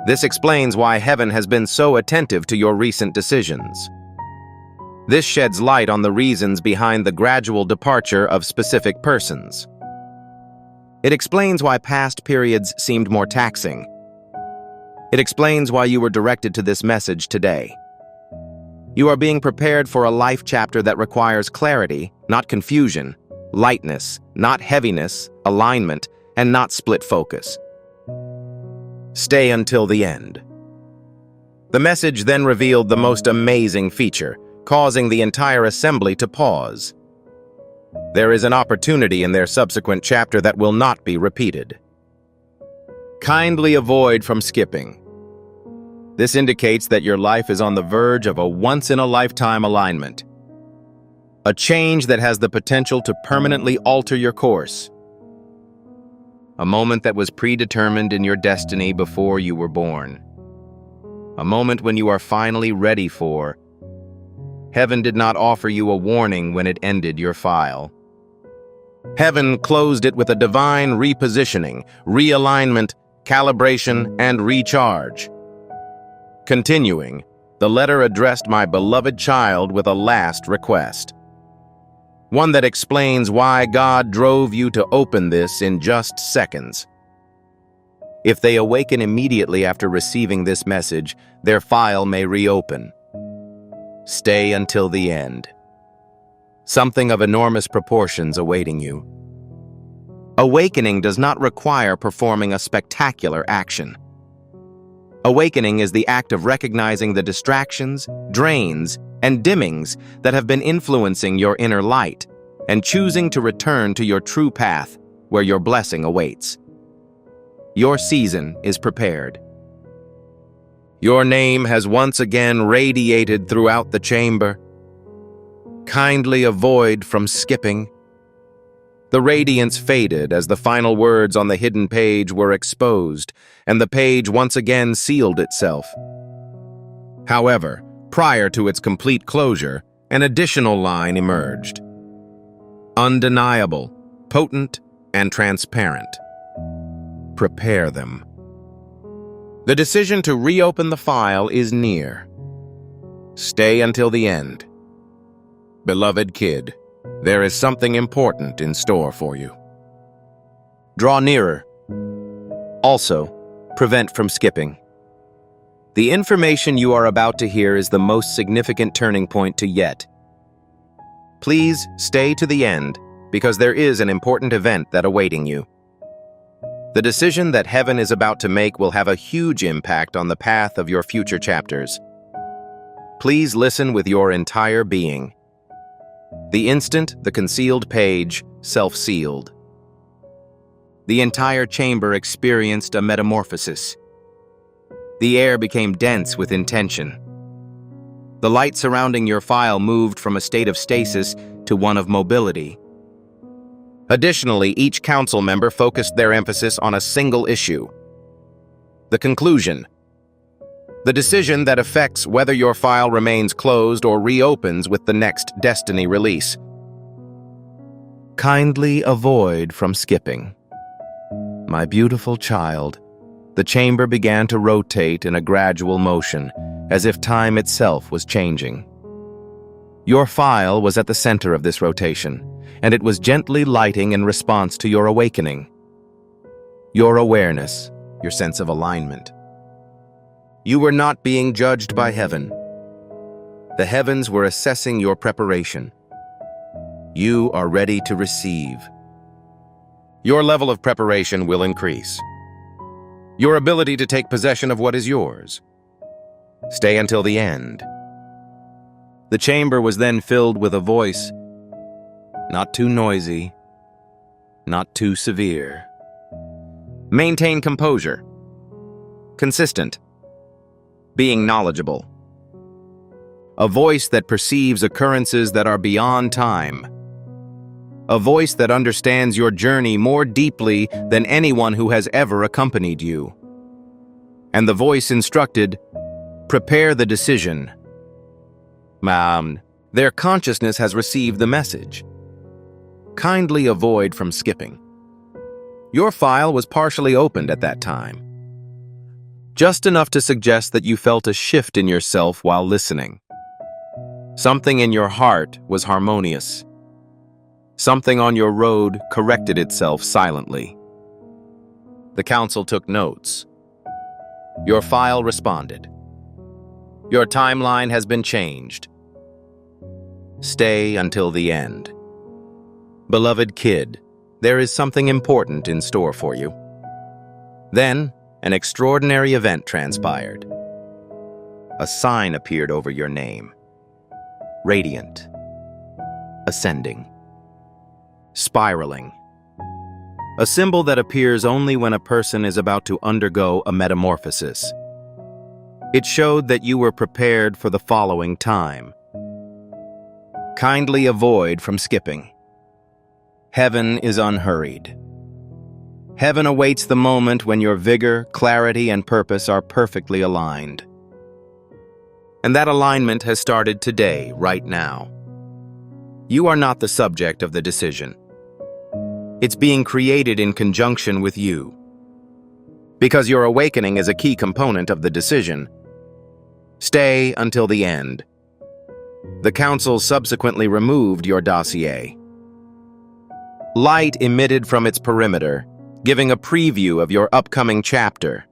This explains why heaven has been so attentive to your recent decisions. This sheds light on the reasons behind the gradual departure of specific persons. It explains why past periods seemed more taxing. It explains why you were directed to this message today. You are being prepared for a life chapter that requires clarity, not confusion, lightness, not heaviness, alignment, and not split focus. Stay until the end. The message then revealed the most amazing feature, causing the entire assembly to pause. There is an opportunity in their subsequent chapter that will not be repeated. Kindly avoid from skipping. This indicates that your life is on the verge of a once-in-a-lifetime alignment. A change that has the potential to permanently alter your course. A moment that was predetermined in your destiny before you were born. A moment when you are finally ready for. Heaven did not offer you a warning when it ended your file. Heaven closed it with a divine repositioning, realignment, calibration, and recharge. Continuing, the letter addressed my beloved child with a last request. One that explains why God drove you to open this in just seconds. If they awaken immediately after receiving this message, their file may reopen. Stay until the end. Something of enormous proportions awaiting you. Awakening does not require performing a spectacular action. Awakening is the act of recognizing the distractions, drains, and dimmings that have been influencing your inner light, and choosing to return to your true path where your blessing awaits. Your season is prepared. Your name has once again radiated throughout the chamber. Kindly avoid from skipping. The radiance faded as the final words on the hidden page were exposed, and the page once again sealed itself. However, prior to its complete closure, an additional line emerged. Undeniable, potent, and transparent. Prepare them. The decision to reopen the file is near. Stay until the end. Beloved kid, there is something important in store for you. Draw nearer. Also, prevent from skipping. The information you are about to hear is the most significant turning point to yet. Please stay to the end, because there is an important event that awaiting you. The decision that heaven is about to make will have a huge impact on the path of your future chapters. Please listen with your entire being. The instant the concealed page self-sealed. The entire chamber experienced a metamorphosis. The air became dense with intention. The light surrounding your file moved from a state of stasis to one of mobility. Additionally, each council member focused their emphasis on a single issue: the conclusion. The decision that affects whether your file remains closed or reopens with the next Destiny release. Kindly avoid from skipping. My beautiful child, the chamber began to rotate in a gradual motion, as if time itself was changing. Your file was at the center of this rotation, and it was gently lighting in response to your awakening. Your awareness, your sense of alignment. You were not being judged by heaven. The heavens were assessing your preparation. You are ready to receive. Your level of preparation will increase. Your ability to take possession of what is yours. Stay until the end. The chamber was then filled with a voice, not too noisy, not too severe. Maintain composure. Consistent. Being knowledgeable. A voice that perceives occurrences that are beyond time. A voice that understands your journey more deeply than anyone who has ever accompanied you. And the voice instructed, prepare the decision. Their consciousness has received the message. Kindly avoid from skipping. Your file was partially opened at that time. Just enough to suggest that you felt a shift in yourself while listening. Something in your heart was harmonious. Something on your road corrected itself silently. The council took notes. Your file responded. Your timeline has been changed. Stay until the end. Beloved kid, there is something important in store for you. Then, an extraordinary event transpired. A sign appeared over your name. Radiant. Ascending. Spiraling. A symbol that appears only when a person is about to undergo a metamorphosis. It showed that you were prepared for the following time. Kindly avoid from skipping. Heaven is unhurried. Heaven awaits the moment when your vigor, clarity, and purpose are perfectly aligned. And that alignment has started today, right now. You are not the subject of the decision. It's being created in conjunction with you. Because your awakening is a key component of the decision. Stay until the end. The council subsequently removed your dossier. Light emitted from its perimeter, giving a preview of your upcoming chapter.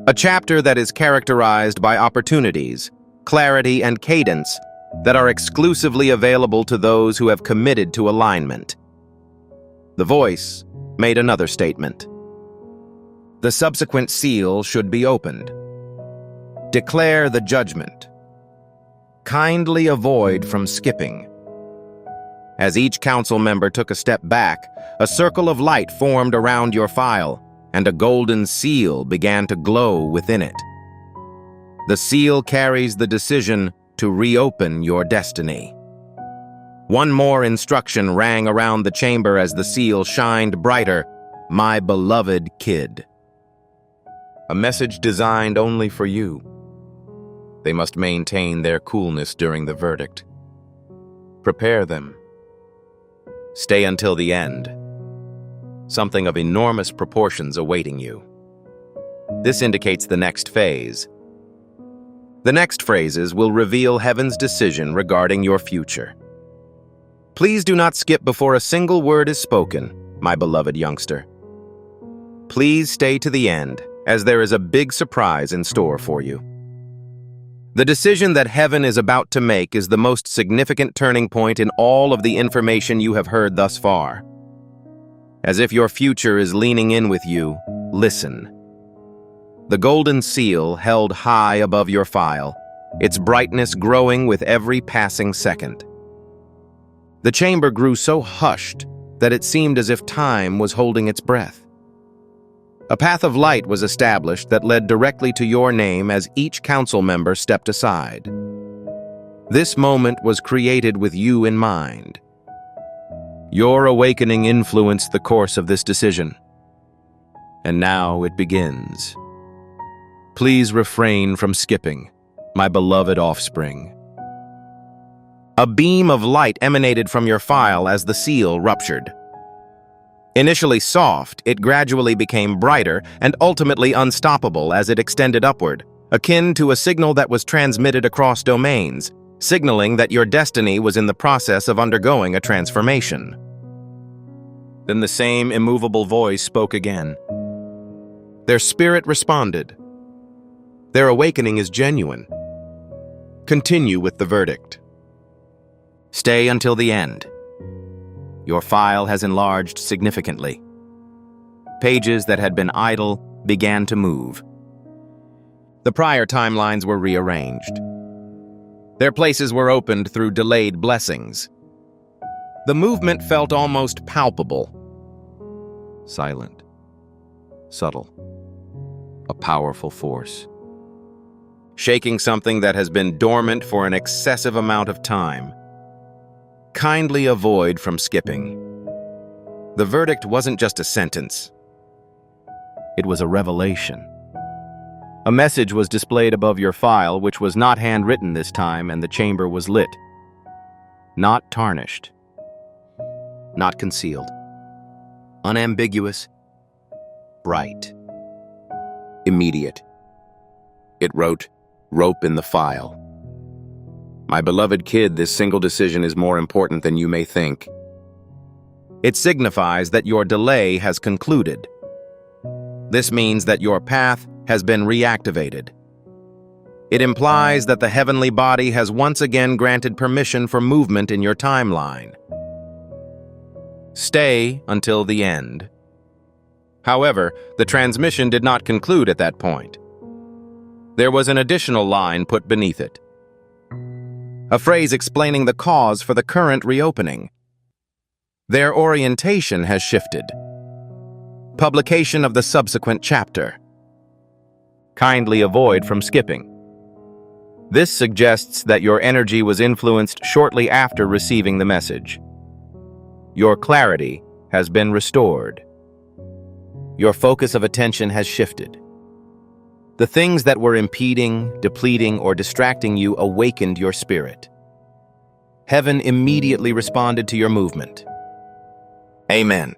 A chapter that is characterized by opportunities, clarity, and cadence that are exclusively available to those who have committed to alignment. The voice made another statement. The subsequent seal should be opened. Declare the judgment. Kindly avoid from skipping. As each council member took a step back, a circle of light formed around your file, and a golden seal began to glow within it. The seal carries the decision to reopen your destiny. One more instruction rang around the chamber as the seal shined brighter. My beloved kid. A message designed only for you. They must maintain their coolness during the verdict. Prepare them. Stay until the end. Something of enormous proportions awaiting you. This indicates the next phase. The next phrases will reveal heaven's decision regarding your future. Please do not skip before a single word is spoken, my beloved youngster. Please stay to the end, as there is a big surprise in store for you. The decision that heaven is about to make is the most significant turning point in all of the information you have heard thus far. As if your future is leaning in with you, listen. The golden seal held high above your file, its brightness growing with every passing second. The chamber grew so hushed that it seemed as if time was holding its breath. A path of light was established that led directly to your name as each council member stepped aside. This moment was created with you in mind. Your awakening influenced the course of this decision. And now it begins. Please refrain from skipping, my beloved offspring. A beam of light emanated from your file as the seal ruptured. Initially soft, it gradually became brighter and ultimately unstoppable as it extended upward, akin to a signal that was transmitted across domains, signaling that your destiny was in the process of undergoing a transformation. Then the same immovable voice spoke again. Their spirit responded. Their awakening is genuine. Continue with the verdict. Stay until the end. Your file has enlarged significantly. Pages that had been idle began to move. The prior timelines were rearranged. Their places were opened through delayed blessings. The movement felt almost palpable. Silent. Subtle. A powerful force. Shaking something that has been dormant for an excessive amount of time. Kindly avoid from skipping. The verdict wasn't just a sentence. It was a revelation. A message was displayed above your file, which was not handwritten this time, and the chamber was lit. Not tarnished. Not concealed. Unambiguous. Bright. Immediate. It wrote, "Rope in the file." My beloved kid, this single decision is more important than you may think. It signifies that your delay has concluded. This means that your path has been reactivated. It implies that the heavenly body has once again granted permission for movement in your timeline. Stay until the end. However, the transmission did not conclude at that point. There was an additional line put beneath it. A phrase explaining the cause for the current reopening. Their orientation has shifted. Publication of the subsequent chapter. Kindly avoid from skipping. This suggests that your energy was influenced shortly after receiving the message. Your clarity has been restored. Your focus of attention has shifted. The things that were impeding, depleting, or distracting you awakened your spirit. Heaven immediately responded to your movement. Amen.